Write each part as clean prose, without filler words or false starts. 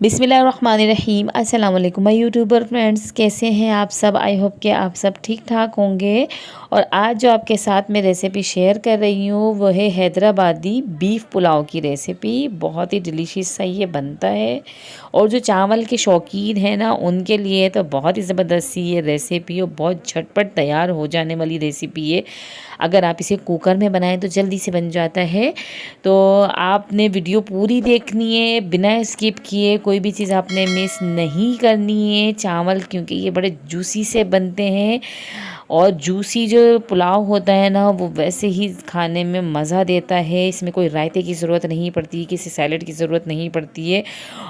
बिस्मिल्लाहिर्रहमानिर्रहीम। अस्सलाम वालेकुम माय यूट्यूबर फ्रेंड्स, कैसे हैं आप सब। आई होप कि आप सब ठीक ठाक होंगे। और आज जो आपके साथ मैं रेसिपी शेयर कर रही हूँ वो है हैदराबादी बीफ पुलाव की रेसिपी। बहुत ही डिलीशियस सा ये बनता है और जो चावल के शौकीन हैं ना उनके लिए तो बहुत ही ज़बरदस्त सी ये रेसिपी और बहुत झटपट तैयार हो जाने वाली रेसिपी है। अगर आप इसे कुकर में बनाएं तो जल्दी से बन जाता है। तो आपने वीडियो पूरी देखनी है, बिना स्किप किए कोई भी चीज़ आपने मिस नहीं करनी है। चावल क्योंकि ये बड़े जूसी से बनते हैं और जूसी जो पुलाव होता है ना वो वैसे ही खाने में मज़ा देता है। इसमें कोई रायते की ज़रूरत नहीं पड़ती, किसी सैलेड की ज़रूरत नहीं पड़ती है।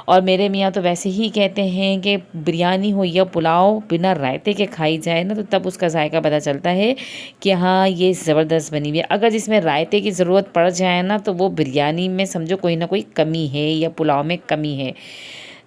और मेरे मियाँ तो वैसे ही कहते हैं कि बिरयानी हो या पुलाव बिना रायते के खाई जाए ना तो तब उसका जायका पता चलता है कि हाँ ये ज़बरदस्त बनी हुई है। अगर जिसमें रायते की ज़रूरत पड़ जाए ना तो वो बिरयानी में समझो कोई ना कोई कमी है या पुलाव में कमी है।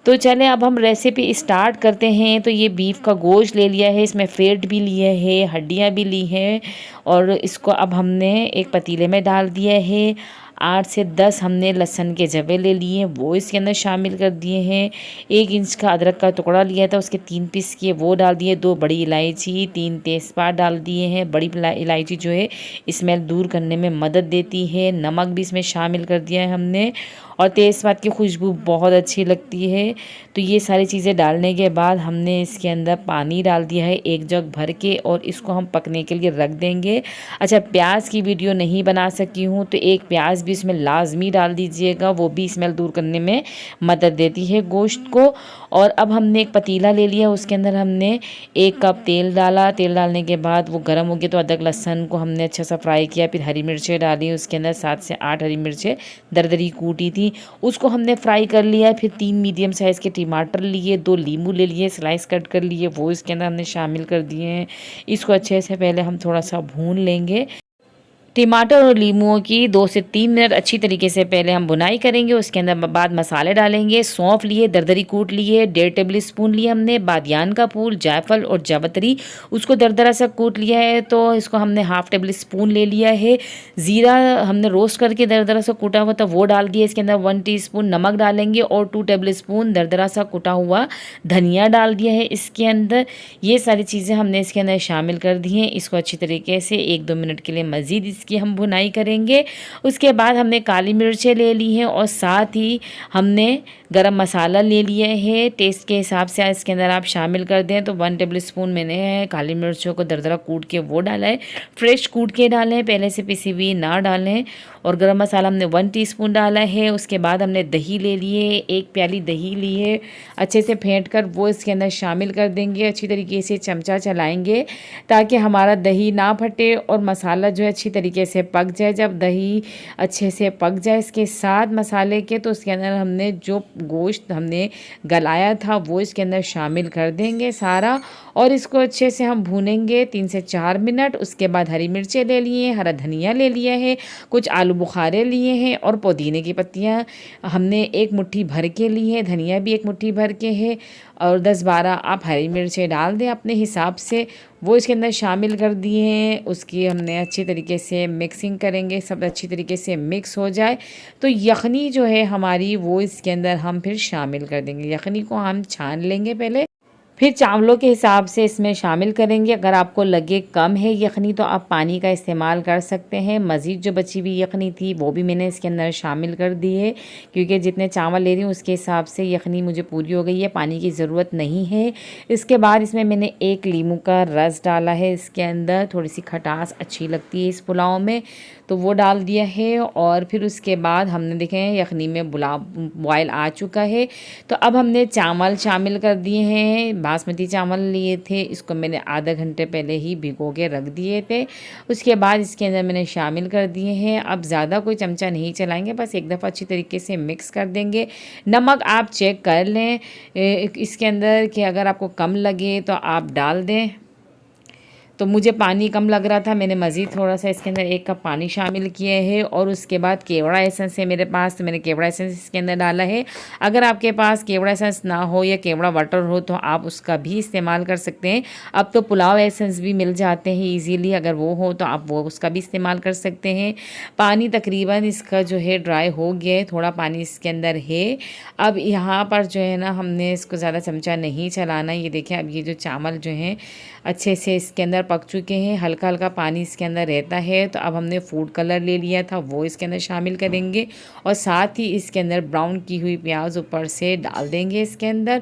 तो चलें अब हम रेसिपी स्टार्ट करते हैं। तो ये बीफ का गोश्त ले लिया है, इसमें फेट भी लिया है, हड्डियाँ भी ली हैं और इसको अब हमने एक पतीले में डाल दिया है। 8 से 10 हमने लहसुन के जवे ले लिए हैं, वो इसके अंदर शामिल कर दिए हैं। 1 इंच का अदरक का टुकड़ा लिया था, उसके 3 पीस किए वो डाल दिए। 2 बड़ी इलायची, 3 तेज़पात डाल दिए हैं। बड़ी इलायची जो है स्मेल दूर करने में मदद देती है। नमक भी इसमें शामिल कर दिया है हमने और तेज़पात की खुशबू बहुत अच्छी लगती है। तो ये सारी चीज़ें डालने के बाद हमने इसके अंदर पानी डाल दिया है 1 जग भर के और इसको हम पकने के लिए रख देंगे। अच्छा, प्याज की वीडियो नहीं बना सकी हूँ तो 1 प्याज भी इसमें लाजमी डाल दीजिएगा, वो भी स्मेल दूर करने में मदद देती है गोश्त को। और अब हमने एक पतीला ले लिया, उसके अंदर हमने 1 कप तेल डाला। तेल डालने के बाद वो गर्म हो गया तो अदरक लहसुन को हमने अच्छा सा फ्राई किया। फिर हरी मिर्चें डाली, उसके अंदर 7 से 8 हरी मिर्चें दरदरी कूटी थी उसको हमने फ्राई कर लिया। फिर 3 मीडियम साइज़ के टमाटर लिए, 2 नींबू ले लिए, स्लाइस कट कर लिए, वो इसके अंदर हमने शामिल कर दिए हैं। इसको अच्छे से पहले हम थोड़ा सा भून लेंगे। टमाटर और लीमुओं की 2 से 3 मिनट अच्छी तरीके से पहले हम भुनाई करेंगे। उसके अंदर बाद मसाले डालेंगे। सौंफ लिए, दरदरी कूट लिए, 1.5 टेबल स्पून लिए हमने बादियान का फूल, जायफल और जावित्री, उसको दरदरा सा कूट लिया है तो इसको हमने 1/2 टेबल स्पून ले लिया है। ज़ीरा हमने रोस्ट करके दरदरा सा कूटा हुआ था वो डाल दिया। इसके अंदर 1 टीस्पून नमक डालेंगे और 2 टेबल स्पून दरदरा सा कूटा हुआ धनिया डाल दिया है इसके अंदर। ये सारी चीज़ें हमने इसके अंदर शामिल कर दी हैं। इसको अच्छी तरीके से 1-2 मिनट के लिए मज़ीद इसकी हम भुनाई करेंगे। उसके बाद हमने काली मिर्चें ले ली हैं और साथ ही हमने गरम मसाला ले लिया है। टेस्ट के हिसाब से इसके अंदर आप शामिल कर दें। तो 1 टेबल स्पून मैंने काली मिर्चों को दरदरा कूट के वो डाला है। फ्रेश कूट के डालें, पहले से पिसी हुई ना डालें। और गरम मसाला हमने 1 टीस्पून डाला है। उसके बाद हमने दही ले लिए, 1 प्याली दही ली है, अच्छे से फेंट कर वो इसके अंदर शामिल कर देंगे। अच्छी तरीके से चमचा चलाएंगे ताकि हमारा दही ना फटे और मसाला जो है अच्छी तरीके से पक जाए। जब दही अच्छे से पक जाए इसके साथ मसाले के तो उसके अंदर हमने जो गोश्त हमने गलाया था वो इसके अंदर शामिल कर देंगे सारा और इसको अच्छे से हम भूनेंगे 3 से 4 मिनट। उसके बाद हरी मिर्चें ले लिए, हरा धनिया ले लिया है, कुछ आलू बुखारे लिए हैं और पुदीने की पत्तियां हमने 1 मुट्ठी भर के ली है, धनिया भी 1 मुट्ठी भर के है और 10-12 आप हरी मिर्चें डाल दें अपने हिसाब से, वो इसके अंदर शामिल कर दिए हैं। उसकी हमने अच्छी तरीके से मिक्सिंग करेंगे, सब अच्छी तरीके से मिक्स हो जाए तो यखनी जो है हमारी वो इसके अंदर हम फिर शामिल कर देंगे। यखनी को हम छान लेंगे पहले, फिर चावलों के हिसाब से इसमें शामिल करेंगे। अगर आपको लगे कम है यखनी तो आप पानी का इस्तेमाल कर सकते हैं। मज़ीद जो बची हुई यखनी थी वो भी मैंने इसके अंदर शामिल कर दी है क्योंकि जितने चावल ले रही हूँ उसके हिसाब से यखनी मुझे पूरी हो गई है, पानी की ज़रूरत नहीं है। इसके बाद इसमें मैंने 1 लीमू का रस डाला है इसके अंदर, थोड़ी सी खटास अच्छी लगती है इस पुलाव में तो वो डाल दिया है। और फिर उसके बाद हमने देखें यखनी में बॉयल आ चुका है तो अब हमने चावल शामिल कर दिए हैं। बासमती चावल लिए थे, इसको मैंने आधा घंटे पहले ही भिगो के रख दिए थे। उसके बाद इसके अंदर मैंने शामिल कर दिए हैं। अब ज़्यादा कोई चमचा नहीं चलाएंगे, बस एक दफ़ा अच्छी तरीके से मिक्स कर देंगे। नमक आप चेक कर लें इसके अंदर कि अगर आपको कम लगे तो आप डाल दें। तो मुझे पानी कम लग रहा था, मैंने मज़ीद थोड़ा सा इसके अंदर 1 कप पानी शामिल किए हैं और उसके बाद केवड़ा एसेंस है मेरे पास, तो मैंने केवड़ा एसेंस इसके अंदर डाला है। अगर आपके पास केवड़ा एसेंस ना हो या केवड़ा वाटर हो तो आप उसका भी इस्तेमाल कर सकते हैं। अब तो पुलाव एसेंस भी मिल जाते हैं ईज़िली, अगर वो हो तो आप वो उसका भी इस्तेमाल कर सकते हैं। पानी तकरीबन इसका जो है ड्राई हो गया है, थोड़ा पानी इसके अंदर है। अब यहाँ पर जो है ना हमने इसको ज़्यादा चमचा नहीं चलाना। ये देखें अब ये जो चावल जो हैं अच्छे से इसके अंदर पक चुके हैं, हल्का हल्का पानी इसके अंदर रहता है। तो अब हमने फूड कलर ले लिया था, वो इसके अंदर शामिल करेंगे और साथ ही इसके अंदर ब्राउन की हुई प्याज ऊपर से डाल देंगे इसके अंदर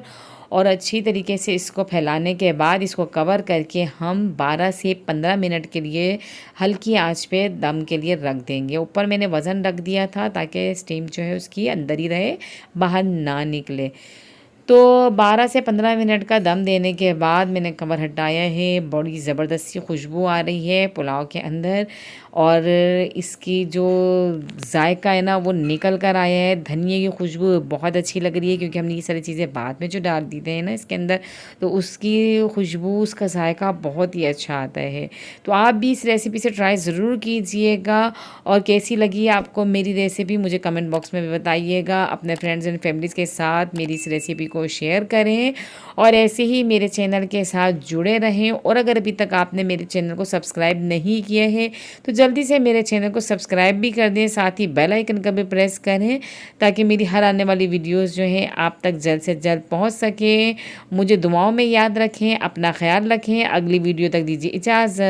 और अच्छी तरीके से इसको फैलाने के बाद इसको कवर करके हम 12 से 15 मिनट के लिए हल्की आंच पे दम के लिए रख देंगे। ऊपर मैंने वज़न रख दिया था ताकि स्टीम जो है उसकी अंदर ही रहे, बाहर ना निकले। तो 12 से 15 मिनट का दम देने के बाद मैंने कवर हटाया है। बड़ी ज़बरदस्त सी खुशबू आ रही है पुलाव के अंदर और इसकी जो जायका है ना वो निकल कर आया है। धनिया की खुशबू बहुत अच्छी लग रही है क्योंकि हमने ये सारी चीज़ें बाद में जो डाल दी हैं ना इसके अंदर, तो उसकी खुशबू उसका जायका बहुत ही अच्छा आता है। तो आप भी इस रेसिपी से ट्राई ज़रूर कीजिएगा और कैसी लगी आपको मेरी रेसिपी मुझे कमेंट बॉक्स में भी बताइएगा। अपने फ्रेंड्स एंड फैमिलीज़ के साथ मेरी इस रेसिपी को शेयर करें और ऐसे ही मेरे चैनल के साथ जुड़े रहें। और अगर अभी तक आपने मेरे चैनल को सब्सक्राइब नहीं किया है तो जल्दी से मेरे चैनल को सब्सक्राइब भी कर दें, साथ ही बेल आइकन का भी प्रेस करें ताकि मेरी हर आने वाली वीडियोस जो हैं आप तक जल्द से जल्द पहुंच सके। मुझे दुआओं में याद रखें, अपना ख्याल रखें। अगली वीडियो तक दीजिए इजाज़त।